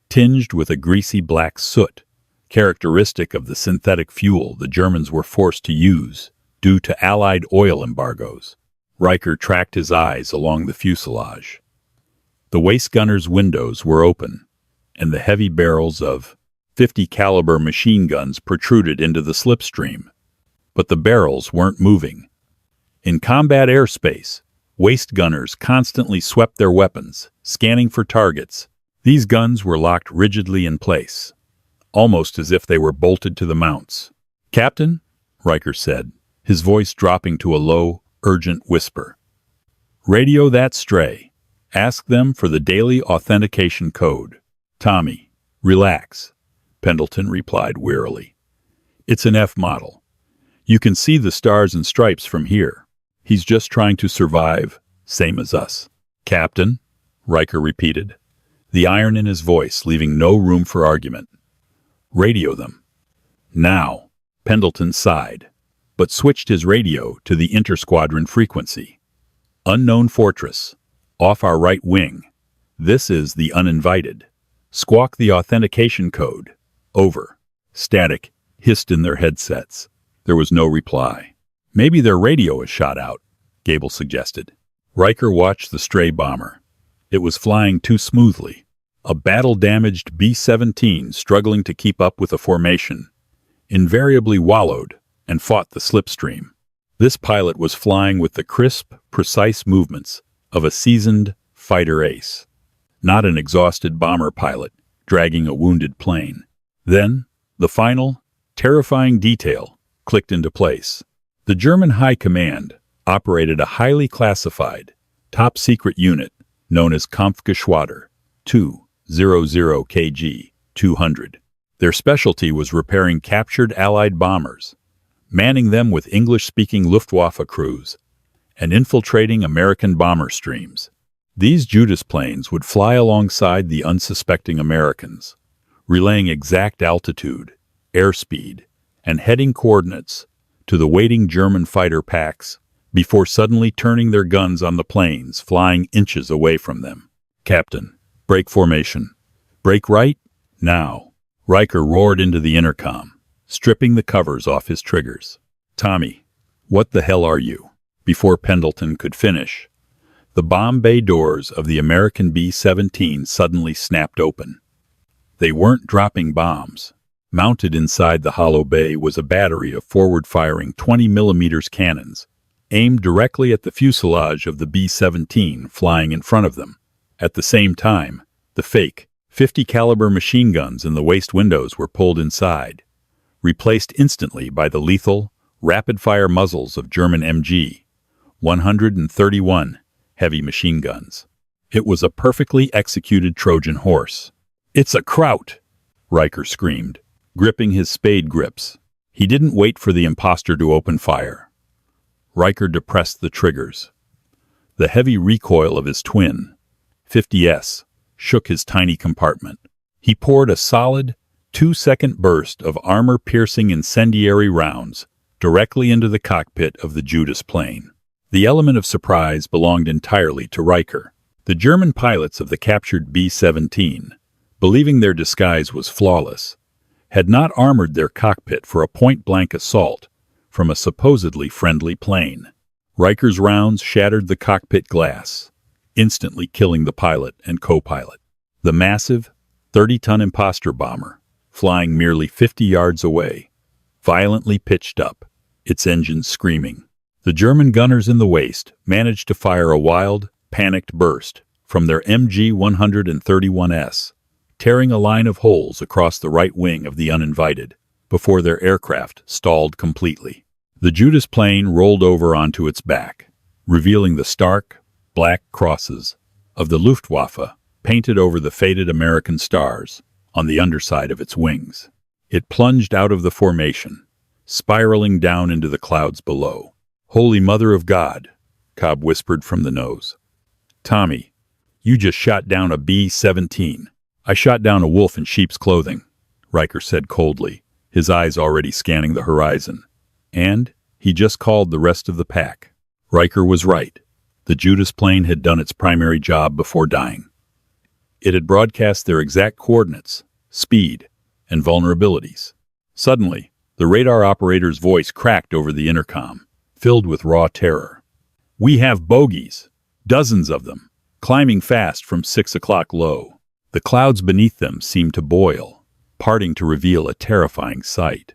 tinged with a greasy black soot, characteristic of the synthetic fuel the Germans were forced to use due to Allied oil embargoes. Riker tracked his eyes along the fuselage. The waist gunner's windows were open, and the heavy barrels of .50 caliber machine guns protruded into the slipstream. But the barrels weren't moving. In combat airspace, waist gunners constantly swept their weapons, scanning for targets. These guns were locked rigidly in place, almost as if they were bolted to the mounts. "Captain," Riker said, his voice dropping to a low, urgent whisper. "Radio that stray. Ask them for the daily authentication code." "Tommy, relax," Pendleton replied wearily. "It's an F model. You can see the stars and stripes from here. He's just trying to survive, same as us." "Captain," Riker repeated, the iron in his voice leaving no room for argument. "Radio them." "Now," Pendleton sighed, but switched his radio to the inter-squadron frequency. "Unknown fortress. Off our right wing. This is the uninvited. Squawk the authentication code. Over." Static hissed in their headsets. There was no reply. "Maybe their radio is shot out," Gable suggested. Riker watched the stray bomber. It was flying too smoothly. A battle-damaged B-17 struggling to keep up with the formation, invariably wallowed and fought the slipstream. This pilot was flying with the crisp, precise movements of a seasoned fighter ace, not an exhausted bomber pilot dragging a wounded plane. Then, the final, terrifying detail clicked into place. The German High Command operated a highly classified, top-secret unit known as Kampfgeschwader 200 KG 200. Their specialty was repairing captured Allied bombers, manning them with English-speaking Luftwaffe crews, and infiltrating American bomber streams. These Judas planes would fly alongside the unsuspecting Americans, relaying exact altitude, airspeed, and heading coordinates to the waiting German fighter packs before suddenly turning their guns on the planes flying inches away from them. "Captain, break formation. Break right, now." Riker roared into the intercom, stripping the covers off his triggers. "Tommy, what the hell are you?" Before Pendleton could finish, the bomb bay doors of the American B-17 suddenly snapped open. They weren't dropping bombs. Mounted inside the hollow bay was a battery of forward-firing 20mm cannons, aimed directly at the fuselage of the B-17 flying in front of them. At the same time, the fake, 50 caliber machine guns in the waist windows were pulled inside, replaced instantly by the lethal, rapid-fire muzzles of German MG 131 heavy machine guns. It was a perfectly executed Trojan horse. "It's a Kraut!" Riker screamed, gripping his spade grips. He didn't wait for the imposter to open fire. Riker depressed the triggers. The heavy recoil of his twin, 50S, shook his tiny compartment. He poured a solid, 2-second burst of armor-piercing incendiary rounds directly into the cockpit of the Judas plane. The element of surprise belonged entirely to Riker. The German pilots of the captured B-17, believing their disguise was flawless, had not armored their cockpit for a point-blank assault from a supposedly friendly plane. Riker's rounds shattered the cockpit glass, instantly killing the pilot and co-pilot. The massive, 30-ton imposter bomber, flying merely 50 yards away, violently pitched up, its engines screaming. The German gunners in the waist managed to fire a wild, panicked burst from their MG 131S, tearing a line of holes across the right wing of the uninvited, before their aircraft stalled completely. The Judas plane rolled over onto its back, revealing the stark, black crosses of the Luftwaffe painted over the faded American stars on the underside of its wings. It plunged out of the formation, spiraling down into the clouds below. "Holy Mother of God," Cobb whispered from the nose. "Tommy, you just shot down a B-17. "I shot down a wolf in sheep's clothing," Riker said coldly, his eyes already scanning the horizon. "And he just called the rest of the pack." Riker was right. The Judas plane had done its primary job before dying. It had broadcast their exact coordinates, speed, and vulnerabilities. Suddenly, the radar operator's voice cracked over the intercom, filled with raw terror. "We have bogies, dozens of them, climbing fast from 6 o'clock low." The clouds beneath them seemed to boil, parting to reveal a terrifying sight.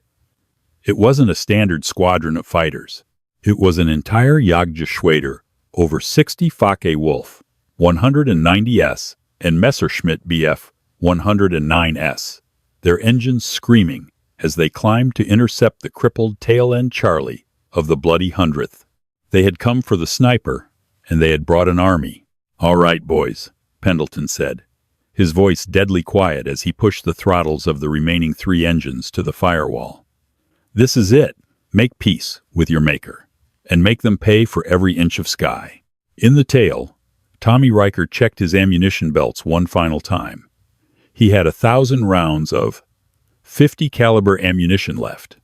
It wasn't a standard squadron of fighters. It was an entire Jagdgeschwader, over 60 Focke-Wulf 190S and Messerschmitt Bf 109S, their engines screaming as they climbed to intercept the crippled tail-end Charlie of the Bloody 100th. They had come for the sniper, and they had brought an army. "All right, boys," Pendleton said, his voice deadly quiet as he pushed the throttles of the remaining 3 engines to the firewall. "This is it. Make peace with your maker, and make them pay for every inch of sky." In the tail, Tommy Riker checked his ammunition belts one final time. He had 1,000 rounds of 50 caliber ammunition left.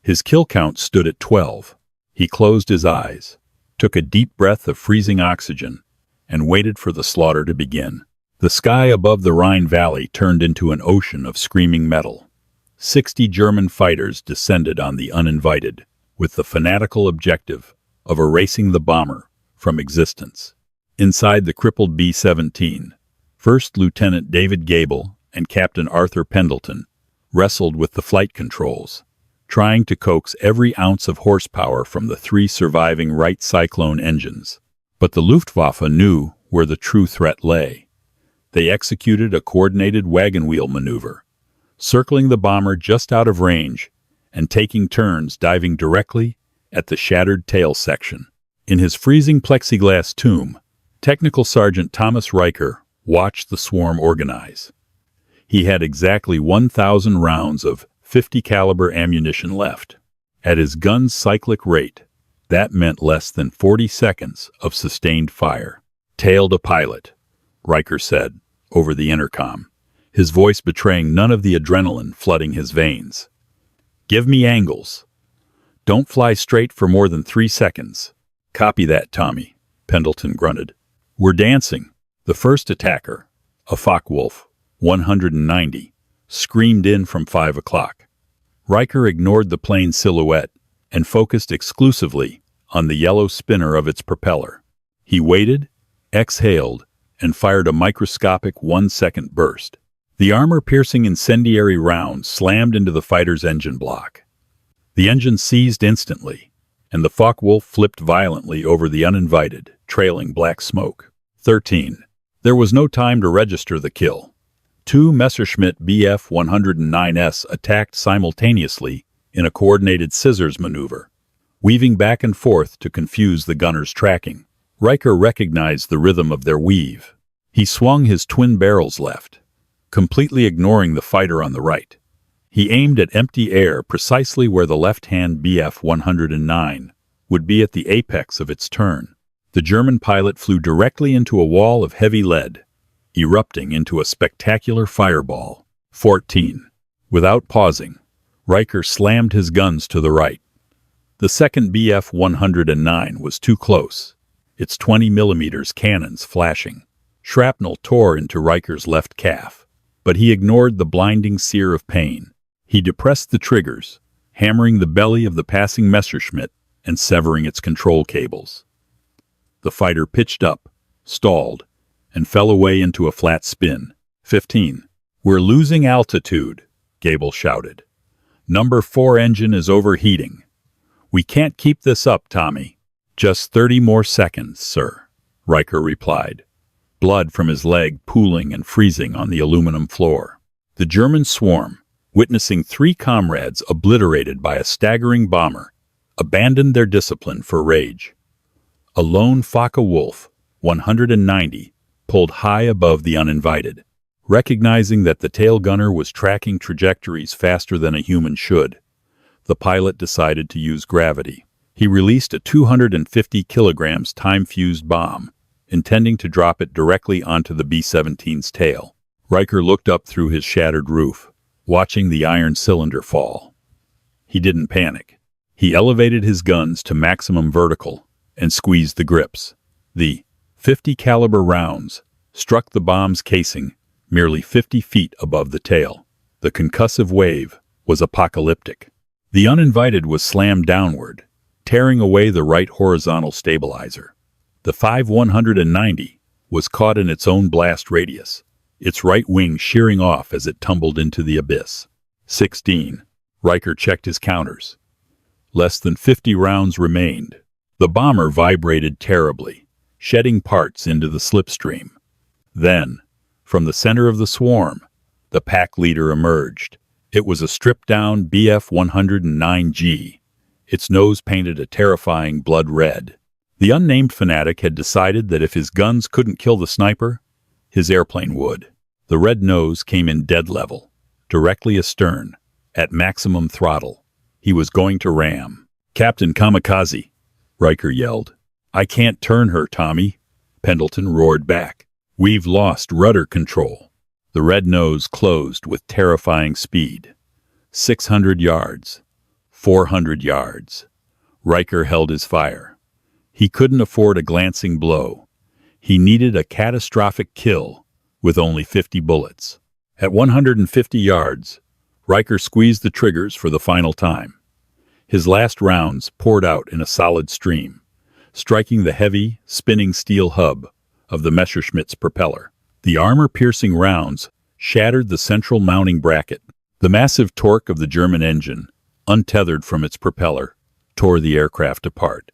His kill count stood at 12. He closed his eyes, took a deep breath of freezing oxygen, and waited for the slaughter to begin. The sky above the Rhine Valley turned into an ocean of screaming metal. 60 German fighters descended on the uninvited, with the fanatical objective of erasing the bomber from existence. Inside the crippled B-17, First Lieutenant David Gable and Captain Arthur Pendleton wrestled with the flight controls, trying to coax every ounce of horsepower from the 3 surviving Wright Cyclone engines. But the Luftwaffe knew where the true threat lay. They executed a coordinated wagon wheel maneuver, circling the bomber just out of range and taking turns diving directly at the shattered tail section. In his freezing plexiglass tomb, Technical Sergeant Thomas Riker watched the swarm organize. He had exactly 1,000 rounds of 50 caliber ammunition left. At his gun's cyclic rate, that meant less than 40 seconds of sustained fire. "Tail to pilot," Riker said over the intercom, his voice betraying none of the adrenaline flooding his veins. "Give me angles. Don't fly straight for more than 3 seconds." "Copy that, Tommy," Pendleton grunted. "We're dancing." The first attacker, a Focke-Wulf 190, screamed in from 5 o'clock. Riker ignored the plane's silhouette and focused exclusively on the yellow spinner of its propeller. He waited, exhaled, and fired a microscopic 1-second burst. The armor-piercing incendiary round slammed into the fighter's engine block. The engine seized instantly, and the Focke-Wulf flipped violently over the uninvited, trailing black smoke. 13. There was no time to register the kill. Two Messerschmitt Bf-109s attacked simultaneously in a coordinated scissors maneuver, weaving back and forth to confuse the gunner's tracking. Riker recognized the rhythm of their weave. He swung his twin barrels left, completely ignoring the fighter on the right. He aimed at empty air precisely where the left-hand Bf-109 would be at the apex of its turn. The German pilot flew directly into a wall of heavy lead, erupting into a spectacular fireball. 14. Without pausing, Riker slammed his guns to the right. The second Bf-109 was too close, its 20mm cannons flashing. Shrapnel tore into Riker's left calf, but he ignored the blinding sear of pain. He depressed the triggers, hammering the belly of the passing Messerschmitt and severing its control cables. The fighter pitched up, stalled, and fell away into a flat spin. 15. We're losing altitude, Gable shouted. Number 4 engine is overheating. We can't keep this up, Tommy. Just 30 more seconds, sir, Riker replied, blood from his leg pooling and freezing on the aluminum floor. The German swarm, witnessing 3 comrades obliterated by a staggering bomber, abandoned their discipline for rage. A lone Focke-Wulf, 190, pulled high above the uninvited. Recognizing that the tail gunner was tracking trajectories faster than a human should, the pilot decided to use gravity. He released a 250 kilograms time-fused bomb, intending to drop it directly onto the B-17's tail. Riker looked up through his shattered roof, watching the iron cylinder fall. He didn't panic. He elevated his guns to maximum vertical and squeezed the grips. The 50 caliber rounds struck the bomb's casing merely 50 feet above the tail. The concussive wave was apocalyptic. The uninvited was slammed downward, tearing away the right horizontal stabilizer. The 5-190 was caught in its own blast radius, its right wing shearing off as it tumbled into the abyss. 16. Riker checked his counters. Less than 50 rounds remained. The bomber vibrated terribly, shedding parts into the slipstream. Then, from the center of the swarm, the pack leader emerged. It was a stripped-down Bf-109G, its nose painted a terrifying blood red. The unnamed fanatic had decided that if his guns couldn't kill the sniper, his airplane would. The red nose came in dead level, directly astern, at maximum throttle. He was going to ram. "Captain Kamikaze," Riker yelled. "I can't turn her, Tommy," Pendleton roared back. "We've lost rudder control." The red nose closed with terrifying speed. 600 yards. 400 yards. Riker held his fire. He couldn't afford a glancing blow. He needed a catastrophic kill with only 50 bullets. At 150 yards, Riker squeezed the triggers for the final time. His last rounds poured out in a solid stream, striking the heavy, spinning steel hub of the Messerschmitt's propeller. The armor-piercing rounds shattered the central mounting bracket. The massive torque of the German engine, untethered from its propeller, tore the aircraft apart.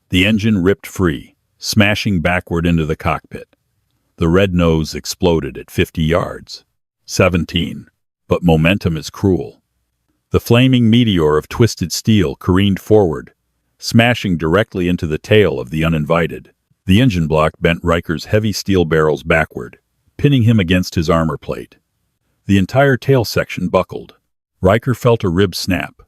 The engine ripped free, smashing backward into the cockpit. The red nose exploded at 50 yards. 17. But momentum is cruel. The flaming meteor of twisted steel careened forward, smashing directly into the tail of the uninvited. The engine block bent Riker's heavy steel barrels backward, pinning him against his armor plate. The entire tail section buckled. Riker felt a rib snap,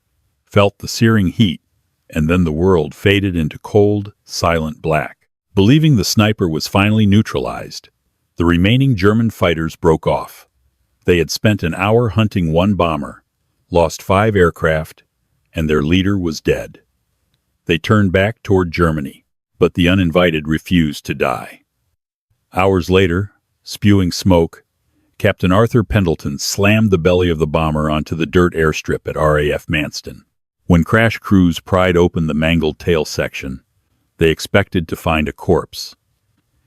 felt the searing heat, and then the world faded into cold, silent black. Believing the sniper was finally neutralized, the remaining German fighters broke off. They had spent an hour hunting one bomber, lost 5 aircraft, and their leader was dead. They turned back toward Germany, but the uninvited refused to die. Hours later, spewing smoke, Captain Arthur Pendleton slammed the belly of the bomber onto the dirt airstrip at RAF Manston. When crash crews pried open the mangled tail section, they expected to find a corpse.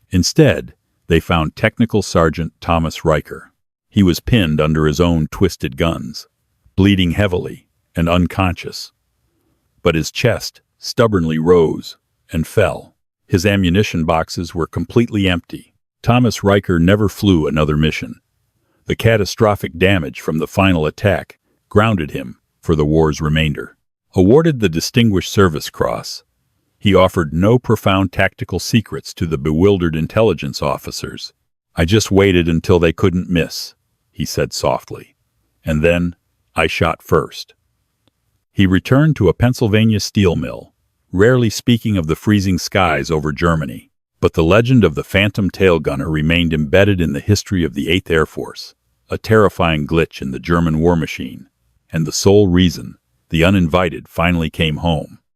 Instead, they found Technical Sergeant Thomas Riker. He was pinned under his own twisted guns, bleeding heavily and unconscious. But his chest stubbornly rose and fell. His ammunition boxes were completely empty. Thomas Riker never flew another mission. The catastrophic damage from the final attack grounded him for the war's remainder. Awarded the Distinguished Service Cross, he offered no profound tactical secrets to the bewildered intelligence officers. "I just waited until they couldn't miss," he said softly. "And then I shot first." He returned to a Pennsylvania steel mill, rarely speaking of the freezing skies over Germany. But the legend of the Phantom tail gunner remained embedded in the history of the 8th Air Force, a terrifying glitch in the German war machine, and the sole reason the uninvited finally came home.